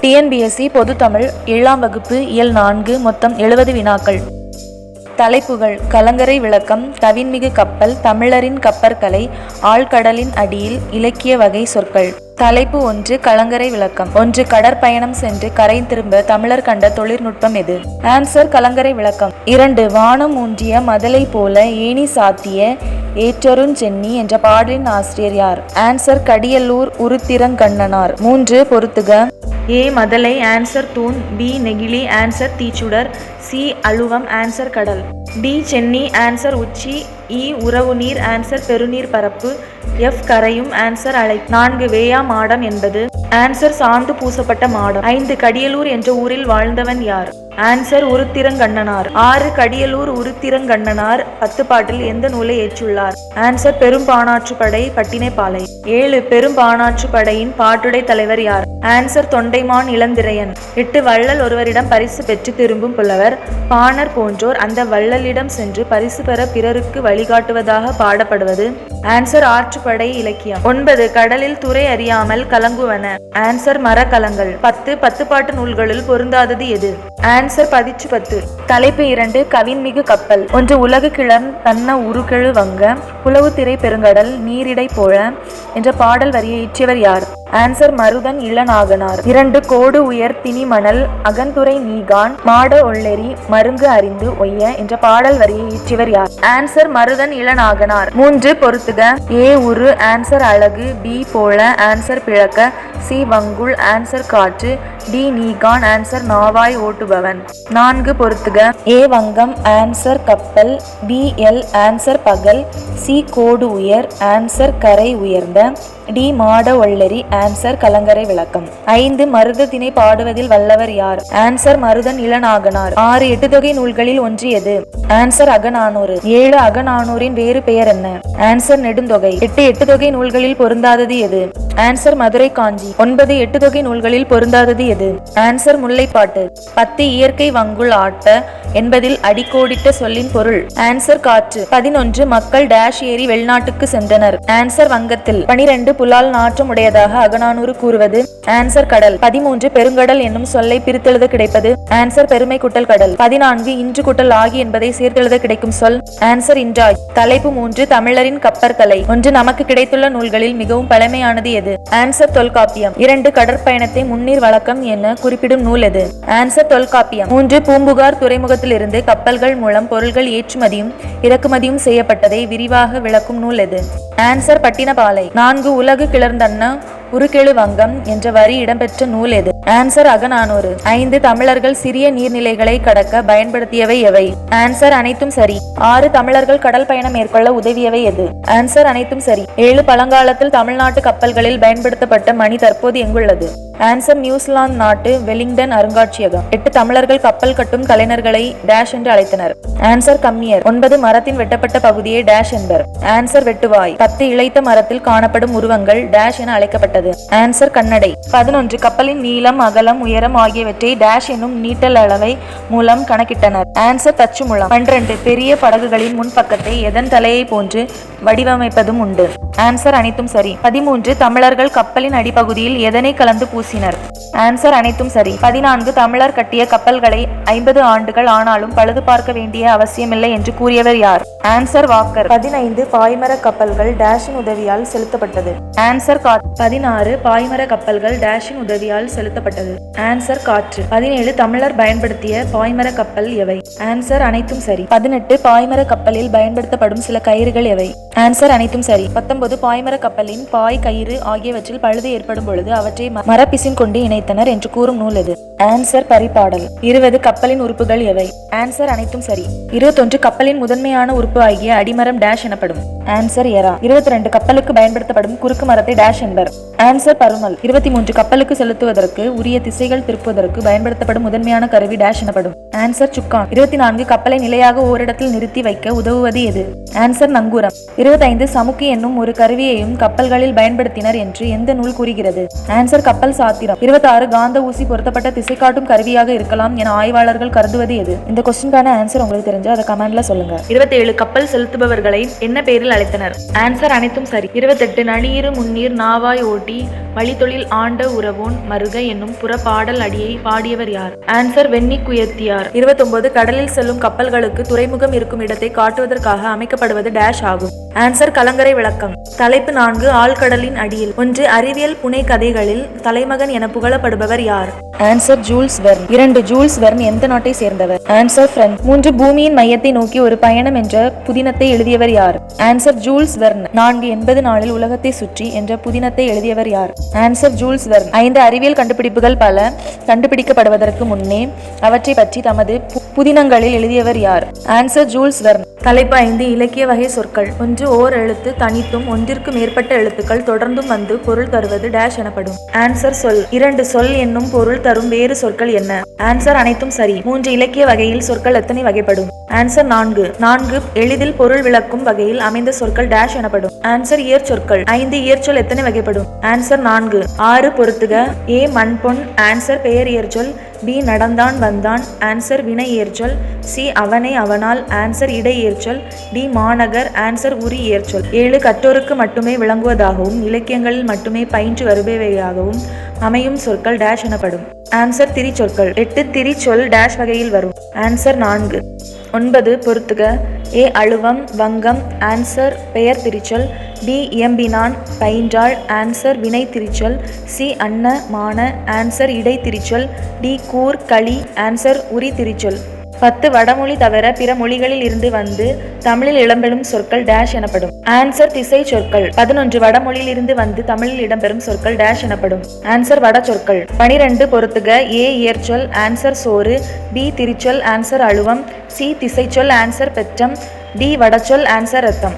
TNPSC பொதுத்தமிழ் 7ஆம் வகுப்பு இயல் 4 மொத்தம் 70 வினாக்கள். தலைப்புகள்: கலங்கரை விளக்கம், கவின்மிகு கப்பல், தமிழரின் கப்பற்கலை, ஆழ்கடலின் அடியில், இலக்கிய வகை சொற்கள். தலைப்பு 1. கலங்கரை விளக்கம். 1. கடற்பயணம் சென்று கரை திரும்ப தமிழர் கண்ட தொழில்நுட்பம் எது? ஆன்சர்: கலங்கரை விளக்கம். 2. வானம் ஊன்றிய மதலை போல ஏணி சாத்திய ஏற்றருஞ்சென்னி என்ற பாடலின் ஆசிரியர் யார்? ஆன்சர்: கடியல்லூர் உருத்திரங்கண்ணனார். 3. பொறுத்துக. ஏ. மதலை. ஆன்சர்: தூண். பி. நெகிழி. ஆன்சர்: தீச்சுடர். சி. அழுவம். ஆன்சர்: கடல். டி. சென்னி. ஆன்சர்: உச்சி. இ. உறவு நீர். ஆன்சர்: பெருநீர் பரப்பு. எஃப். கரையும். ஆன்சர்: அலை. 4. வேயா மாடம் என்பது? ஆன்சர்: சாந்து பூசப்பட்ட மாடம். 5. கடியலூர் என்ற ஊரில் வாழ்ந்தவன் யார்? ஆன்சர்: உருத்திரங்கண்ணனார். 6. கடியலூர் உருத்திரங்கண்ணனார் 10 பாட்டில் எந்த நூலை ஏற்றுள்ளார்? ஆன்சர்: பெரும்பாணாற்றுப்படை, பட்டினைப்பாலை. 7. பெரும்பாணாற்றுப்படையின் பாட்டுடை தலைவர் யார்? ஆன்சர்: தொண்டைமான் இளந்திரையன். 8. வள்ளல் ஒருவரிடம் பரிசு பெற்று திரும்பும் புலவர் பாணர் போன்றோர் அந்த வள்ளலிடம் சென்று பரிசு பெற பிறருக்கு வழிகாட்டுவதாக பாடப்படுவது? ஆன்சர்: ஆற்றுப்படை இலக்கியம். 9. கடலில் துறை அறியாமல் கலங்குவன. ஆன்சர்: மரக்கலங்கள். 10. 10 பாட்டு நூல்களுள் பொருந்தாதது எது? ஆன்சர்: பதிற்று 10. தலைப்பு 2. கவின்மிகு கப்பல். 1. உலகு கிளர்ந் தன்ன உருகெழு வங்க புலவு திரை பெருங்கடல் நீரிடை போல என்ற பாடல் வரியை இயற்றியவர் யார்? ஆன்சர்: மருதன் இளநாகனார். 2. கோடு உயர் திணிமணல் அகன்துறை நீகான் மாட ஒள்ளெரி மருங்கு அறிந்து ஒய்ய என்ற பாடல் வரியை இயற்றியவர் யார்? ஆன்சர்: மருதன் இளநாகனார். 3. பொறுத்துக. ஏ. உரு. ஆன்சர்: அழகு. பி. போல. ஆன்சர்: பிளக்க. சி. வங்குள். ஆன்சர்: காற்று. டி. நீகான். ஆன்சர்: நாவாய் ஓட்டுபவன். 4. பொறுத்துக. ஏ. வங்கம். ஆன்சர்: கப்பல். பி. எல். ஆன்சர்: பகல். சி. கோடு உயர். ஆன்சர்: கரை உயர்ந்த. டி. மாட ஒள்ளெரி. ஆன்சர்: கலங்கரை விளக்கம். 5. மருதத்திணை பாடுவதில் வல்லவர் யார்? ஆன்சர்: மருதன் இளநாகனார். 6. எட்டுத்தொகை நூல்களில் ஒன்று எது? ஆன்சர்: அகநானூறு. 7. அகநானூரின் வேறு பெயர் என்ன? ஆன்சர்: நெடுந்தொகை. 8. எட்டுத்தொகை நூல்களில் பொருந்தாதது எது? ஆன்சர்: மதுரை காஞ்சி. 9. எட்டுத்தொகை நூல்களில் பொருந்தாதது எது? ஆன்சர்: முல்லைப்பாட்டு. 10. இயற்கை வங்குள் ஆட்ட என்பதில் அடிக்கோடிட்ட சொல்லின் பொருள்? ஆன்சர்: காற்று. 11. மக்கள் டேஷ் ஏறி வெளிநாட்டுக்கு சென்றனர். ஆன்சர்: வங்கத்தில். 12. புலால் நாற்றம் உடையதாக அகநானூறு கூறுவது? ஆன்சர்: கடல். 13. பெருங்கடல் என்னும் சொல்லை பிரித்தெழுத கிடைப்பது? ஆன்சர்: பெருமை குட்டல் கடல். 14. இன்று குட்டல் ஆகி என்பதை சேர்த்தெழுத கிடைக்கும் சொல்? ஆன்சர்: இன்றாகி. தலைப்பு 3. தமிழரின் கப்பற்கலை. 1. நமக்கு கிடைத்துள்ள நூல்களில் மிகவும் பழமையானது எது? ஆன்சர்: தொல்காப்பியம். 2. கடற்பயணத்தை முன்னீர் வழக்கம் என குறிப்பிடும் நூல் எது? ஆன்சர்: தொல்காப்பியம். 3. பூம்புகார் துறைமுகத்திலிருந்து கப்பல்கள் மூலம் பொருள்கள் ஏற்றுமதியும் இறக்குமதியும் செய்யப்பட்டதை விரிவாக விளக்கும் நூல் எது? ஆன்சர்: பட்டினப்பாலை. 4. உலகு கிளர்ந்தன்ன உருகெழு வங்கம் என்ற வரி இடம்பெற்ற நூல் எது? ஆன்சர்: அகநானூறு. 5. தமிழர்கள் சிறிய நீர்நிலைகளை கடக்க பயன்படுத்தியவை எவை? ஆன்சர்: அனைத்தும் சரி. 6. தமிழர்கள் கடல் பயணம் மேற்கொள்ள உதவியவை எது? ஆன்சர்: அனைத்தும் சரி. 7. பழங்காலத்தில் தமிழ்நாட்டு கப்பல்களில் பயன்படுத்தப்பட்ட மணி தற்போது எங்குள்ளது? ஆன்சர்: நியூசிலாந்து நாட்டு வெலிங்டன் அருங்காட்சியகம். 8. தமிழர்கள் கப்பல் கட்டும் கலைஞர்களை டேஷ் என்று அழைத்தனர். ஆன்சர்: கம்மியர். 9. மரத்தின் வெட்டப்பட்ட பகுதியை டேஷ் என்பர். ஆன்சர்: வெட்டுவாய். 10. இளைத்த மரத்தில் காணப்படும் உருவங்கள் டேஷ் என அழைக்கப்பட்டது. ஆன்சர்: கண்ணடை. 11. கப்பலின் நீளம், அகலம், உயரம் ஆகியவற்றை டேஷ் என்னும் நீட்டல் அளவை மூலம் கணக்கிட்டனர். ஆன்சர்: தச்சுமுழம். 12. பெரிய படகுகளின் முன்பக்கத்தை எதன் தலையை போன்று வடிவமைப்பதும் உண்டு? ஆன்சர்: அனைத்தும் சரி. 13. தமிழர்கள் கப்பலின் அடிப்பகுதியில் எதனை கலந்து பூசினர்? ஆன்சர்: அனைத்தும் சரி. 14. தமிழர் கட்டிய கப்பல்களை 50 ஆண்டுகள் ஆனாலும் பழுது பார்க்க வேண்டிய அவசியமில்லை என்று கூறியவர் யார்? Answer: Walker. 15. பாய்மர கப்பல்கள் டேஷின் உதவியால் செலுத்தப்பட்டது. ஆன்சர்: காற்று. 16. பாய்மர கப்பல்கள் டேஷின் உதவியால் செலுத்தப்பட்டது. ஆன்சர்: காற்று. 17. தமிழர் பயன்படுத்திய பாய்மர கப்பல் எவை? ஆன்சர்: அனைத்தும் சரி. 18. பாய்மர கப்பலில் பயன்படுத்தப்படும் சில கயிறுகள் எவை? ஆன்சர்: அனைத்தும் சரி. 19. பாய்மர கப்பலின் பாய், கயிறு ஆகியவற்றில் பழுது ஏற்படும் பொழுது அவற்றை மரப்பிசின் கொண்டு இணைத்தனர் என்று கூறும் நூல் எது? ஆன்சர்: பரிபாடல். 20. கப்பலின் உறுப்புகள் எவை? ஆன்சர்: அனைத்தும் சரி. 21. கப்பலின் முதன்மையான உறுப்பு ஆகிய அடிமரம் டேஷ் எனப்படும். ஆன்சர்: எரா. 22. கப்பலுக்கு பயன்படுத்தப்படும் குறுக்கு மரத்தை டேஷ் என்பர். ஆன்சர்: பருமல். 23. கப்பலுக்கு செலுத்துவதற்கு உரிய திசைகள் திருப்புவதற்கு பயன்படுத்தப்படும் முதன்மையான கருவி டேஷ் எனப்படும். ஆன்சர்: சுக்கான். 24. கப்பலை நிலையாக ஓரிடத்தில் நிறுத்தி வைக்க உதவுவது எது? ஆன்சர்: நங்கூரம். 25. சமுக்கி என்னும் ஒரு கருவியையும் கப்பல்களில் பயன்படுத்தினர் என்று எந்த நூல் கூறுகிறது? ஆன்சர்: கப்பல் சாத்திரம். 26. காந்த ஊசி பொருத்தப்பட்ட திசை காட்டும் கருவியாக இருக்கலாம் என ஆய்வாளர்கள் கருதுவது எது? இந்த கொஸ்டினுக்கான ஆன்சர் உங்களுக்கு தெரிஞ்சா அதை கமெண்ட்ல சொல்லுங்க. 27 கப்பல் செலுத்துபவர்களை என்ன பெயரில் அழைத்தனர்? ஆன்சர் அனைத்தும் சரி. 28 நளியிரு முன்னீர் நாவாய் ஓட்டி வழித்தொழில் ஆண்ட உறவோன் மருக என்னும் புறப்பாடல் அடியை பாடியவர் யார்? ஆன்சர் வெண்ணிக்குயத்தியார். 29 கடலில் செல்லும் கப்பல்களுக்கு துறைமுகம் இருக்கும் இடத்தை காட்டுவதற்காக அமைக்கப்படுவது டேஷ் ஆகும். ஆன்சர் கலங்கரை விளக்கம். தலைப்பு 4 ஆழ்கடலின் அடியில். 1 அறிவியல் புனை கதைகளில் தலைமகன் என புகழப்படுபவர் யார்? Answer Jules Verne. 2 Jules Verne எந்த நாட்டை சேர்ந்தவர்? Answer French. 3 பூமியின் மையத்தை நோக்கி ஒரு பயணம் என்ற புதினத்தை எழுதியவர் யார்? Answer Jules Verne. 4 80 நாளில் உலகத்தை சுற்றி என்ற புதினத்தை எழுதியவர் யார்? Answer Jules Verne. 5 அறிவியல் கண்டுபிடிப்புகள் பல கண்டுபிடிக்கப்படுவதற்கு முன்னே அவற்றை பற்றி தமது புதினங்களில் எழுதியவர் யார்? Answer Jules Verne. தலைப்பு 5 இலக்கிய வகை சொற்கள். 1 ஓர் எழுத்து தனித்தும் ஒன்றிற்கு மேற்பட்ட எழுத்துக்கள் தொடர்ந்தும் வந்து பொருள் தருவது டேஷ் எனப்படும். ஆன்சர் சொல். 2 சொல் என்னும் பொருள் தரும் வேறு சொற்கள் என்ன? ஆன்சர் அனைத்தும் சரி. 3 இலக்கிய வகையில் சொற்கள் எத்தனை வகைப்படும்? ஆன்சர் 4 எளிதில் பொருள் விளக்கும் வகையில் அமைந்த சொற்கள் டேஷ் எனப்படும். ஆன்சர் இயற் சொற்கள். 5 இயற்சொல் எத்தனை வகைப்படும்? ஆன்சர் 4. 6 பொறுத்துக. ஏ மண்பொன். ஆன்சர் பெயர் இயற்சொல். பி நடந்தான் வந்தான். ஆன்சர் வினை இயற்சொல். சி அவனை அவனால். ஆன்சர் இடை இயற்சொல். டி மாநகர். ஆன்சர் உரி இயற்சொல். 7 கற்றோருக்கு மட்டுமே விளங்குவதாகவும் இலக்கியங்களில் மட்டுமே பயின்று வருபவையாகவும் அமையும் சொற்கள் டேஷ் எனப்படும். ஆன்சர் திரிச்சொற்கள். 8 திரிச்சொல் டேஷ் வகையில் வரும். ஆன்சர் 4. 9 பொறுத்துக. ஏ அழுவம் வங்கம். ஆன்சர் பெயர் திரிச்சொல். பி இயம்பினான் பயின்றாள். ஆன்சர் வினை திரிச்சொல். சி அன்ன மான. ஆன்சர் இடை திரிச்சொல். டி கூர் களி. ஆன்சர் உரி திரிச்சொல். 10 வடமொழி தவிர பிற மொழிகளில் இருந்து வந்து தமிழில் இடம்பெறும் சொற்கள் டேஷ் எனப்படும். ஆன்சர் திசை சொற்கள். 11 வடமொழியில் இருந்து வந்து தமிழில் இடம்பெறும் சொற்கள் டேஷ் எனப்படும். ஆன்சர் வட சொற்கள். 12 பொறுத்துக. ஏ இயற்சொல். ஆன்சர் சோறு. பி திரிச்சொல். ஆன்சர் அழுவம். சி திசைச்சொல். ஆன்சர் பெற்றம். டி வடச்சொல். ஆன்சர் ரத்தம்.